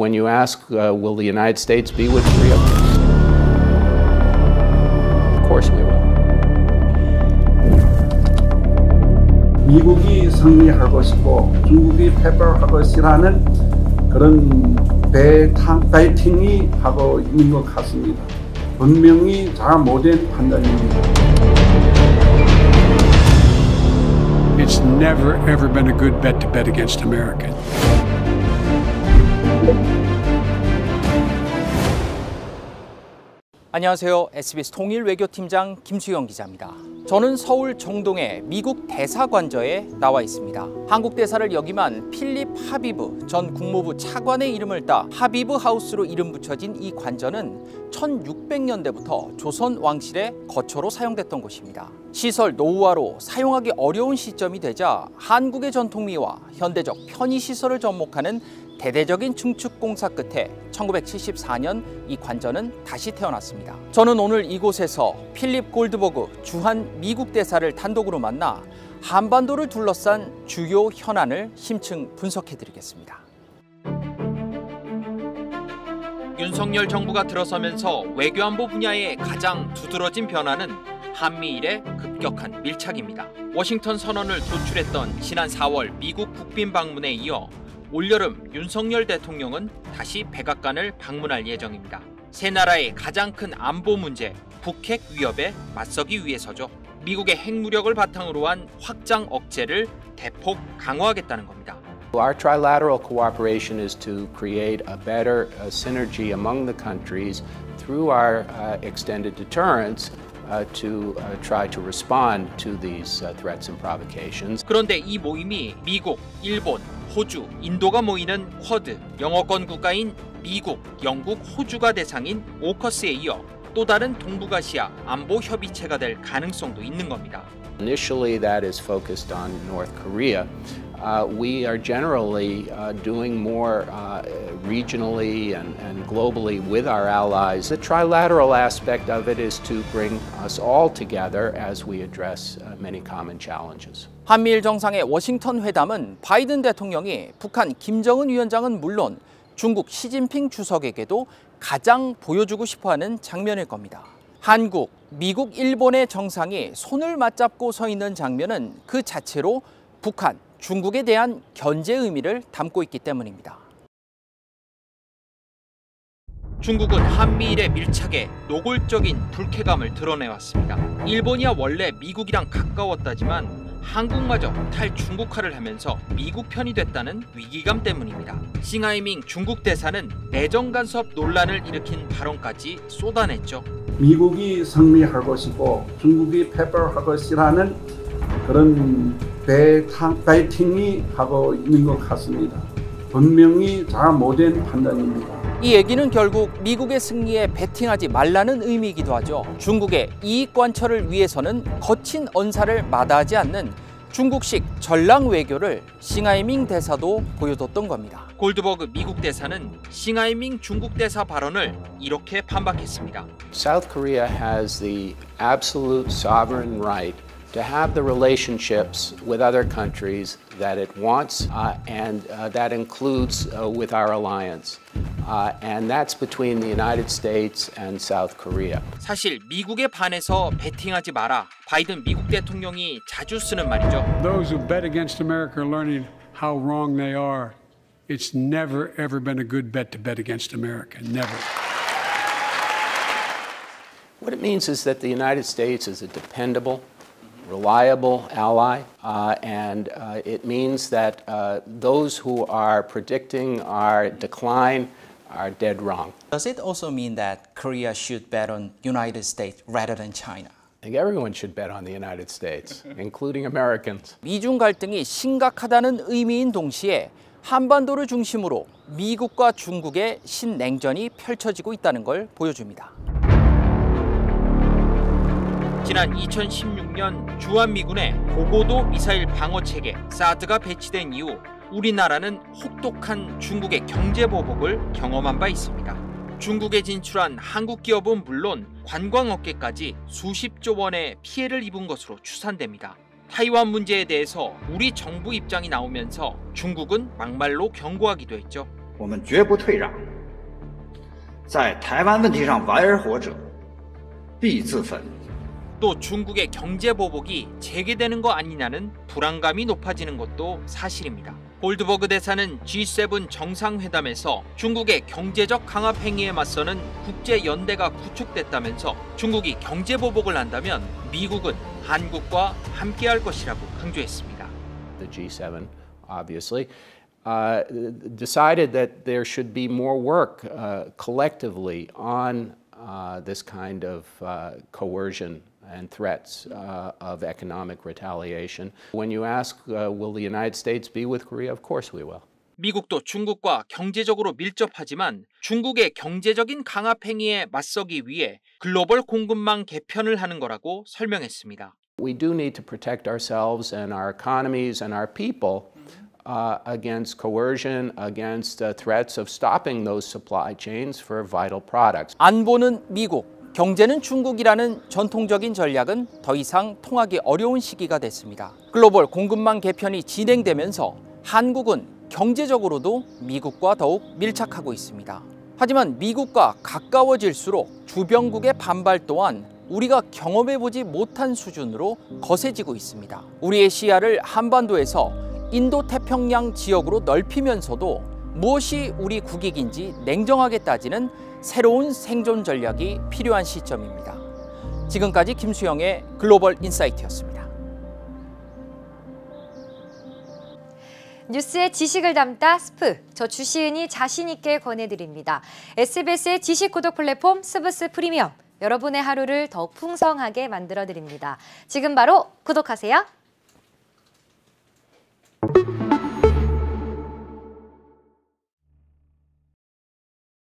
When you ask, will the United States be with Korea? Of course we will. 미국이 승리할 것이고 중국이 패배할 것이라는 그런 배팅이 하고 있는 것 같습니다. 분명히 잘못된 판단입니다. It's never ever been a good bet to bet against America. 안녕하세요. SBS 통일 외교팀장 김수영 기자입니다. 저는 서울 정동의 미국 대사관저에 나와 있습니다. 한국 대사를 역임한 필립 하비브 전 국무부 차관의 이름을 따 하비브 하우스로 이름 붙여진 이 관저는 1600년대부터 조선 왕실의 거처로 사용됐던 곳입니다. 시설 노후화로 사용하기 어려운 시점이 되자 한국의 전통미와 현대적 편의시설을 접목하는 대대적인 증축 공사 끝에 1974년 이 관저는 다시 태어났습니다. 저는 오늘 이곳에서 필립 골드버그 주한 미국 대사를 단독으로 만나 한반도를 둘러싼 주요 현안을 심층 분석해 드리겠습니다. 윤석열 정부가 들어서면서 외교안보 분야의 가장 두드러진 변화는 한미일의 급격한 밀착입니다. 워싱턴 선언을 도출했던 지난 4월 미국 국빈 방문에 이어 올여름 윤석열 대통령은 다시 백악관을 방문할 예정입니다. 세 나라의 가장 큰 안보 문제, 북핵 위협에 맞서기 위해서죠. 미국의 핵무력을 바탕으로 한 확장 억제를 대폭 강화하겠다는 겁니다. Our trilateral cooperation is to create a better synergy among the countries through our extended deterrence to try to respond to these threats and provocations. 그런데 이 모임이 미국, 일본, 호주, 인도가 모이는 쿼드, 영어권 국가인 미국, 영국, 호주가 대상인 오커스에 이어 또 다른 동북아시아 안보 협의체가 될 가능성도 있는 겁니다. Initially, that is focused on North Korea. We are generally doing more regionally and globally with our allies. The trilateral aspect of it is to bring us all together as we address many common challenges. 한미일 정상의 워싱턴 회담은 바이든 대통령이 북한 김정은 위원장은 물론 중국 시진핑 주석에게도 가장 보여주고 싶어하는 장면일 겁니다. 한국, 미국, 일본의 정상이 손을 맞잡고 서 있는 장면은 그 자체로 북한, 중국에 대한 견제 의미를 담고 있기 때문입니다. 중국은 한미일의 밀착에 노골적인 불쾌감을 드러내왔습니다. 일본이야 원래 미국이랑 가까웠다지만 한국마저 탈중국화를 하면서 미국 편이 됐다는 위기감 때문입니다. 싱하이밍 중국 대사는 내정 간섭 논란을 일으킨 발언까지 쏟아냈죠. 미국이 승리할 것이고 중국이 패배할 것이라는 그런 배팅이 하고 있는 것 같습니다. 분명히 잘못된 판단입니다. 이 얘기는 결국 미국의 승리에 베팅하지 말라는 의미이기도 하죠. 중국의 이익 관철을 위해서는 거친 언사를 마다하지 않는 중국식 전랑 외교를 싱하이밍 대사도 보여줬던 겁니다. 골드버그 미국 대사는 싱하이밍 중국 대사 발언을 이렇게 반박했습니다. South Korea has the absolute sovereign right to have the relationships with other countries that it wants, and that includes with our alliance. And that's between the United States and South Korea. 사실 미국에 반해서 베팅하지 마라. 바이든 미국 대통령이 자주 쓰는 말이죠. Those who bet against America are learning how wrong they are. It's never ever been a good bet to bet against America. Never. What it means is that the United States is a dependable, reliable ally, and it means that those who are predicting our decline are dead wrong. Does it also mean that Korea should bet on United States rather than China? I think everyone should bet on the United States, including Americans. 미중 갈등이 심각하다는 의미인 동시에 한반도를 중심으로 미국과 중국의 신냉전이 펼쳐지고 있다는 걸 보여줍니다. 지난 2016년 주한미군의 고고도 미사일 방어체계 사드가 배치된 이후 우리나라는 혹독한 중국의 경제보복을 경험한 바 있습니다. 중국에 진출한 한국 기업은 물론 관광업계까지 수십조 원의 피해를 입은 것으로 추산됩니다. 타이완 문제에 대해서 우리 정부 입장이 나오면서 중국은 막말로 경고하기도 했죠. 我们绝不退让。在台湾问题上玩而活者，必自焚。 또 중국의 경제 보복이 재개되는 거 아니냐는 불안감이 높아지는 것도 사실입니다. 골드버그 대사는 G7 정상회담에서 중국의 경제적 강압 행위에 맞서는 국제 연대가 구축됐다면서 중국이 경제 보복을 한다면 미국은 한국과 함께할 것이라고 강조했습니다. The G7, obviously, decided that there should be more work collectively on this kind of coercion and threats of economic retaliation. When you ask, will the United States be with Korea? Of course we will. 미국도 중국과 경제적으로 밀접하지만 중국의 경제적인 강압 행위에 맞서기 위해 글로벌 공급망 개편을 하는 거라고 설명했습니다. We do need to protect ourselves and our economies and our people against coercion, against threats of stopping those supply chains for vital products. 안보는 미국, 경제는 중국이라는 전통적인 전략은 더 이상 통하기 어려운 시기가 됐습니다. 글로벌 공급망 개편이 진행되면서 한국은 경제적으로도 미국과 더욱 밀착하고 있습니다. 하지만 미국과 가까워질수록 주변국의 반발 또한 우리가 경험해보지 못한 수준으로 거세지고 있습니다. 우리의 시야를 한반도에서 인도태평양 지역으로 넓히면서도 무엇이 우리 국익인지 냉정하게 따지는 새로운 생존 전략이 필요한 시점입니다. 지금까지 김수영의 글로벌 인사이트였습니다. 뉴스의 지식을 담다 스프, 저 주시은이 자신 있게 권해드립니다. SBS의 지식 구독 플랫폼 스브스 프리미엄, 여러분의 하루를 더욱 풍성하게 만들어드립니다. 지금 바로 구독하세요.